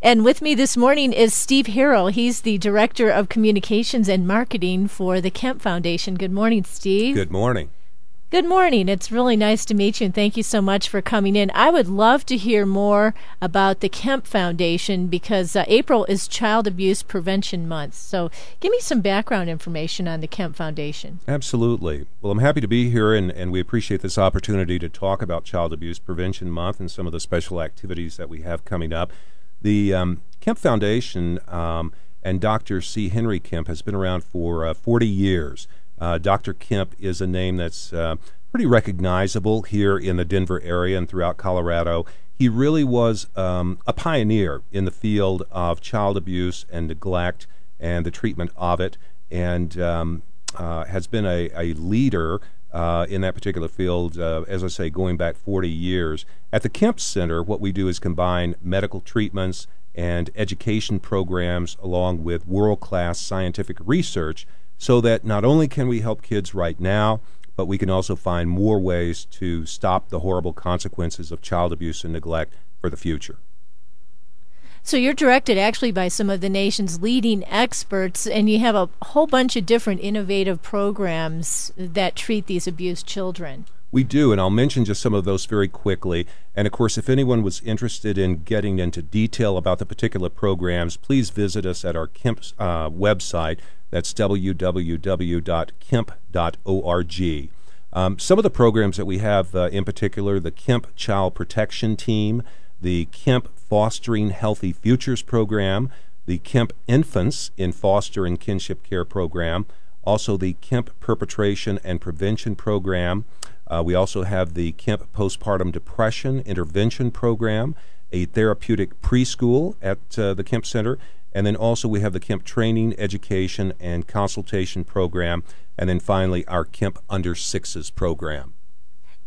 And with me this morning is Steve Harrell. He's the Director of Communications and Marketing for the Kempe Foundation. Good morning, Steve. Good morning. Good morning. It's really nice to meet you, and thank you so much for coming in. I would love to hear more about the Kempe Foundation because April is Child Abuse Prevention Month. So give me some background information on the Kempe Foundation. Absolutely. Well, I'm happy to be here, and we appreciate this opportunity to talk about Child Abuse Prevention Month and some of the special activities that we have coming up. The Kempe Foundation and Dr. C. Henry Kempe has been around for 40 years. Dr. Kempe is a name that's pretty recognizable here in the Denver area and throughout Colorado. He really was a pioneer in the field of child abuse and neglect and the treatment of it, and has been a leader in that particular field, as I say, going back 40 years. At the Kempe Center, what we do is combine medical treatments and education programs along with world-class scientific research so that not only can we help kids right now, but we can also find more ways to stop the horrible consequences of child abuse and neglect for the future. So you're directed actually by some of the nation's leading experts, and you have a whole bunch of different innovative programs that treat these abused children. We do, and I'll mention just some of those very quickly. And of course, if anyone was interested in getting into detail about the particular programs, please visit us at our Kempe website. That's www.kempe.org. Some of the programs that we have in particular, the Kempe Child Protection Team, the Kempe Fostering Healthy Futures Program, the Kempe Infants in Foster and Kinship Care Program, also the Kempe Perpetration and Prevention Program. We also have the Kempe Postpartum Depression Intervention Program, a therapeutic preschool at the Kempe Center, and then also we have the Kempe Training, Education, and Consultation Program, and then finally our Kempe Under Sixes program.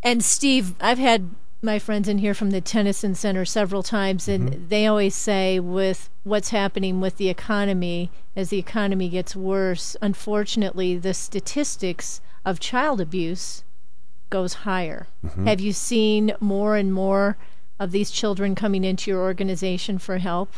And Steve, I've had my friends in here from the Tennyson Center several times, and they always say with what's happening with the economy, as the economy gets worse, unfortunately the statistics of child abuse goes higher. Have you seen more and more of these children coming into your organization for help?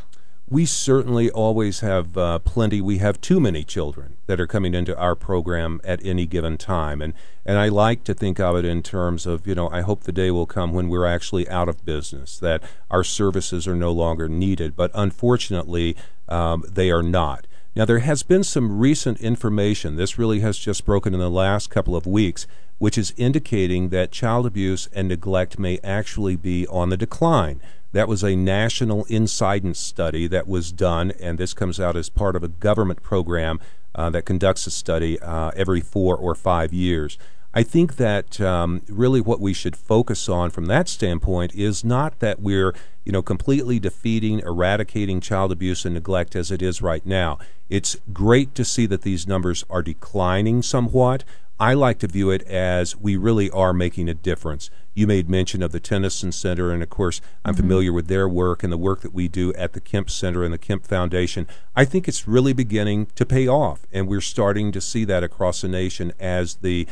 We certainly always have plenty. We have too many children that are coming into our program at any given time. And I like to think of it in terms of, I hope the day will come when we're actually out of business, that our services are no longer needed. But unfortunately, they are not. Now, there has been some recent information. This really has just broken in the last couple of weeks, which is indicating that child abuse and neglect may actually be on the decline. That was a national incidence study that was done, and this comes out as part of a government program that conducts a study every 4 or 5 years. I think that really what we should focus on from that standpoint is not that we're completely defeating, eradicating child abuse and neglect as it is right now. It's great to see that these numbers are declining somewhat. I like to view it as we really are making a difference. You made mention of the Tennyson Center, and of course I'm familiar with their work and the work that we do at the Kempe Center and the Kempe Foundation. I think it's really beginning to pay off, and we're starting to see that across the nation as the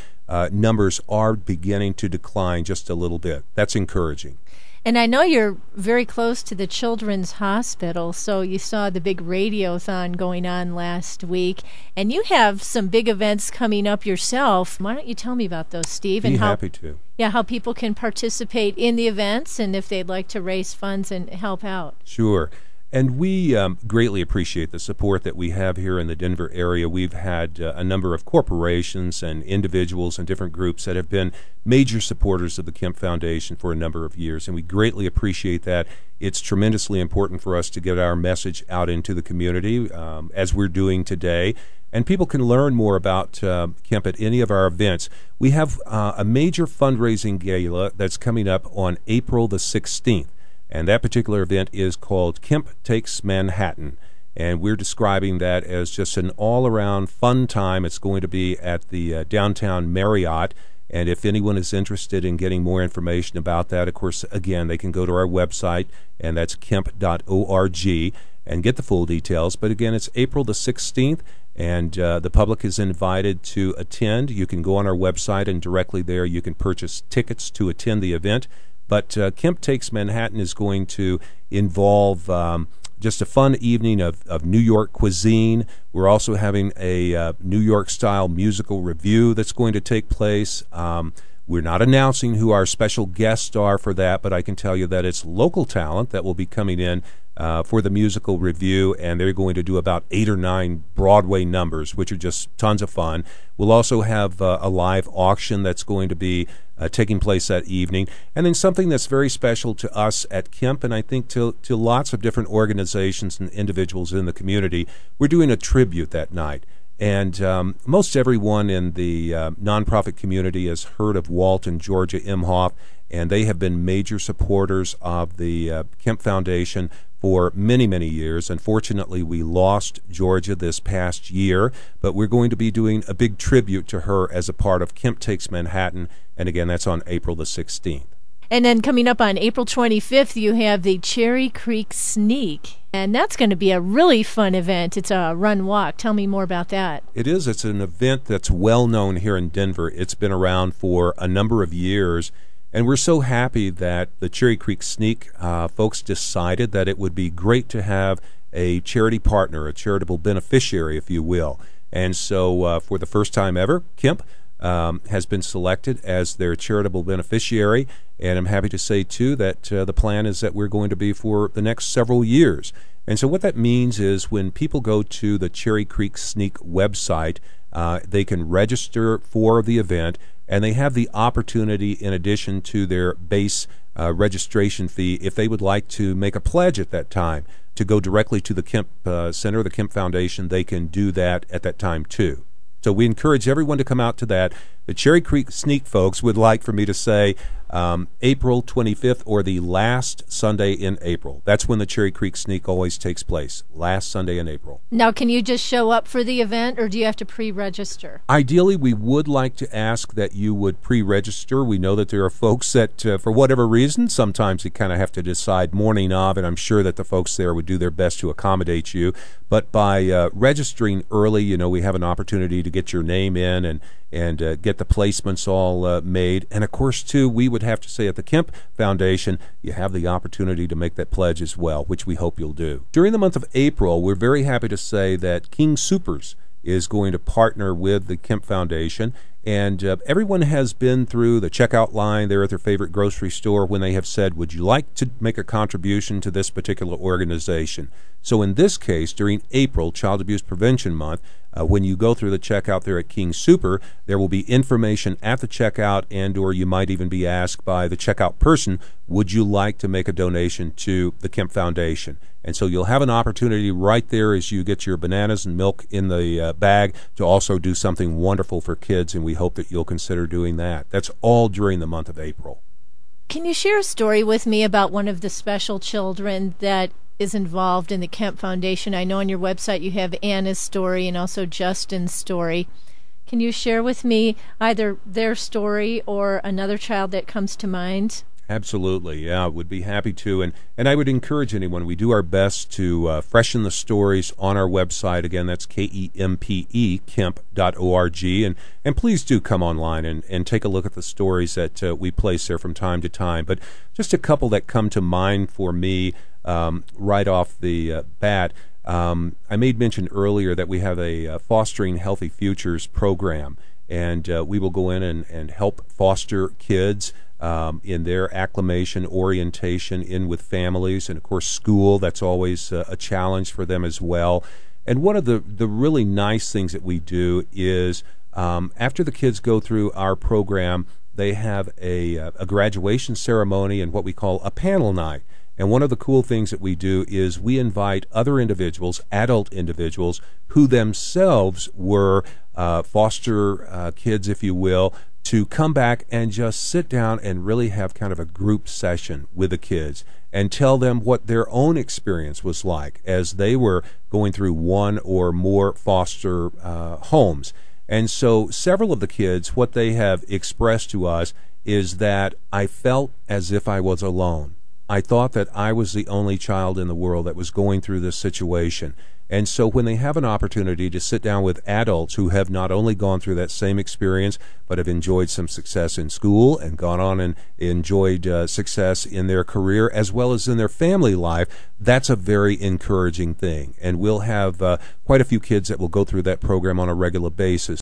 numbers are beginning to decline just a little bit. That's encouraging. And I know you're very close to the Children's Hospital, so you saw the big radiothon going on last week, and you have some big events coming up yourself. Why don't you tell me about those, Steve? Be happy to. Yeah, how people can participate in the events and if they'd like to raise funds and help out. Sure. And we greatly appreciate the support that we have here in the Denver area. We've had a number of corporations and individuals and different groups that have been major supporters of the Kempe Foundation for a number of years, and we greatly appreciate that. It's tremendously important for us to get our message out into the community, as we're doing today. And people can learn more about Kempe at any of our events. We have a major fundraising gala that's coming up on April the 16th. And that particular event is called Kempe Takes Manhattan. And we're describing that as just an all-around fun time. It's going to be at the downtown Marriott. And if anyone is interested in getting more information about that, of course, again, they can go to our website, and that's kempe.org, and get the full details. But again, it's April the 16th, and the public is invited to attend. You can go on our website, and directly there you can purchase tickets to attend the event. But Kempe Takes Manhattan is going to involve just a fun evening of New York cuisine. We're also having a New York-style musical review that's going to take place. We're not announcing who our special guests are for that, but I can tell you that it's local talent that will be coming in for the musical review, and they're going to do about 8 or 9 Broadway numbers, which are just tons of fun. We'll also have a live auction that's going to be taking place that evening, and then something that's very special to us at Kempe, and I think to lots of different organizations and individuals in the community. We're doing a tribute that night. And most everyone in the nonprofit community has heard of Walt and Georgia Imhoff, and they have been major supporters of the Kempe Foundation for many, many years. Unfortunately, we lost Georgia this past year, but we're going to be doing a big tribute to her as a part of Kempe Takes Manhattan, and again, that's on April the 16th. And then coming up on April 25th, you have the Cherry Creek Sneak, and that's going to be a really fun event. It's a run-walk. Tell me more about that. It is. It's an event that's well known here in Denver. It's been around for a number of years, and we're so happy that the Cherry Creek Sneak folks decided that it would be great to have a charity partner, a charitable beneficiary, if you will. And so for the first time ever, Kempe has been selected as their charitable beneficiary, and I'm happy to say, too, that the plan is that we're going to be for the next several years. And so what that means is when people go to the Cherry Creek Sneak website, they can register for the event, and they have the opportunity, in addition to their base registration fee, if they would like to make a pledge at that time to go directly to the Kempe Center, the Kempe Foundation, they can do that at that time, too. So we encourage everyone to come out to that. The Cherry Creek Sneak folks would like for me to say April 25th or the last Sunday in April. That's when the Cherry Creek Sneak always takes place, last Sunday in April. Now, can you just show up for the event, or do you have to pre-register? Ideally, we would like to ask that you would pre-register. We know that there are folks that, for whatever reason, sometimes you kind of have to decide morning of, and I'm sure that the folks there would do their best to accommodate you. But by registering early, you know, we have an opportunity to get your name in and get the placements all made. And, of course, too, we would have to say at the Kempe Foundation, you have the opportunity to make that pledge as well, which we hope you'll do. During the month of April, we're very happy to say that King Soopers is going to partner with the Kempe Foundation. And everyone has been through the checkout line there at their favorite grocery store when they have said, would you like to make a contribution to this particular organization? So in this case, during April, Child Abuse Prevention Month, when you go through the checkout there at King Super, there will be information at the checkout, and or you might even be asked by the checkout person, would you like to make a donation to the Kempe Foundation? And so you'll have an opportunity right there as you get your bananas and milk in the bag to also do something wonderful for kids, and we hope that you'll consider doing that. That's all during the month of April. Can you share a story with me about one of the special children that is involved in the Kempe Foundation? I know on your website you have Anna's story and also Justin's story. Can you share with me either their story or another child that comes to mind? Absolutely, yeah, would be happy to. And I would encourage anyone, we do our best to freshen the stories on our website. Again, that's KEMPE, Kempe.org. And please do come online and take a look at the stories that we place there from time to time. But just a couple that come to mind for me right off the bat. I made mention earlier that we have a Fostering Healthy Futures program, and we will go in and help foster kids in their acclimation, orientation in with families, and of course school. That's always a challenge for them as well. And one of the really nice things that we do is after the kids go through our program, they have a graduation ceremony and what we call a panel night. And one of the cool things that we do is we invite other individuals, adult individuals, who themselves were foster kids, if you will, to come back and just sit down and really have kind of a group session with the kids and tell them what their own experience was like as they were going through one or more foster homes. And so several of the kids, what they have expressed to us is that I felt as if I was alone. I thought that I was the only child in the world that was going through this situation. And so when they have an opportunity to sit down with adults who have not only gone through that same experience, but have enjoyed some success in school and gone on and enjoyed success in their career as well as in their family life, that's a very encouraging thing. And we'll have quite a few kids that will go through that program on a regular basis.